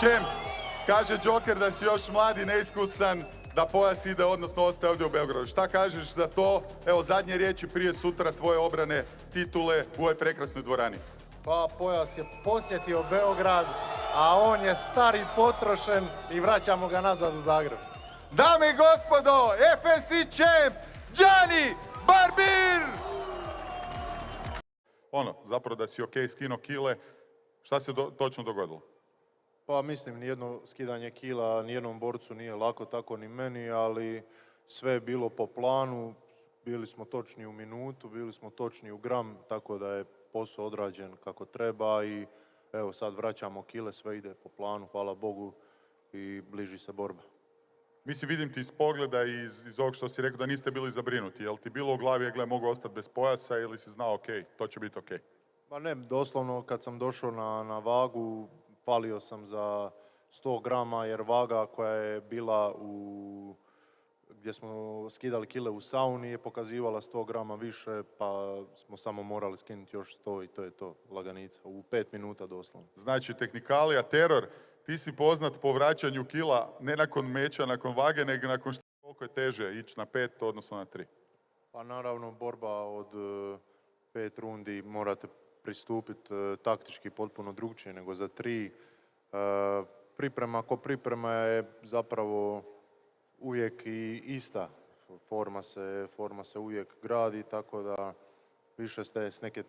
Čem, kaže Joker da si još mladi, neiskusan, da pojas ide, odnosno ostaje ovdje u Beogradu. Šta kažeš za to? Evo, zadnje riječi prije sutra tvoje obrane titule u ovoj prekrasnoj dvorani. Pa pojas je posjetio Beograd, a on je star i potrošen i vraćamo ga nazad u Zagreb. Dame i gospodo, FNC champ, Gianni Barbir! Zapravo da si okej skino kile, šta se točno dogodilo? Pa mislim, nijedno skidanje kila, nijednom borcu nije lako, tako ni meni, ali sve je bilo po planu, bili smo točni u minutu, bili smo točni u gram, tako da je posao odrađen kako treba i evo sad vraćamo kile, sve ide po planu, hvala Bogu i bliži se borba. Mislim, vidim ti iz pogleda i iz ovog što si rekao da niste bili zabrinuti. Jel ti bilo u glavi, gle, mogu ostati bez pojasa ili si znao, ok, to će biti ok? Pa ne, doslovno kad sam došao na vagu, falio sam za 100 grama jer vaga koja je bila gdje smo skidali kile u sauni je pokazivala 100 grama više, pa smo samo morali skinuti još 100 i to je to, laganica, u 5 minuta doslovno. Znači, tehnikalija, teror, ti si poznat po vraćanju kila ne nakon meča, nakon vage, nego nakon što koliko je teže ići na 5, odnosno na 3. Pa naravno, borba od 5 rundi morate pristupiti taktički potpuno drugčije nego za 3. Priprema je zapravo uvijek i ista. Forma se uvijek gradi, tako da više s neke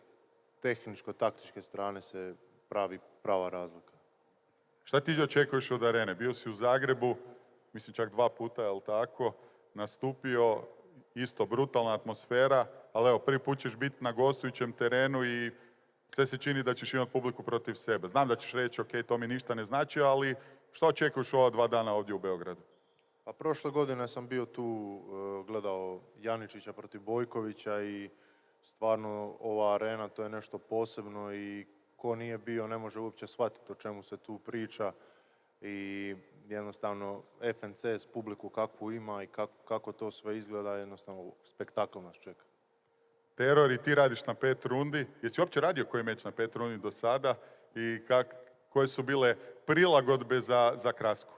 tehničko-taktičke strane se pravi prava razlika. Šta ti očekuješ od arene? Bio si u Zagrebu, mislim čak 2 puta, je li tako? Nastupio, isto brutalna atmosfera, ali evo, prvi put ćeš biti na gostujućem terenu i sve se čini da ćeš imati publiku protiv sebe. Znam da ćeš reći, ok, to mi ništa ne znači, ali što očekuješ ova 2 dana ovdje u Beogradu? Pa prošle godine sam bio tu, gledao Janičića protiv Bojkovića i stvarno ova arena to je nešto posebno i ko nije bio ne može uopće shvatiti o čemu se tu priča i jednostavno FNC s publiku kakvu ima i kako to sve izgleda, jednostavno spektakl nas čeka. Teror, i ti radiš na 5 rundi. Jesi uopće radio koji meč na 5 rundi do sada i koje su bile prilagodbe za Krasku?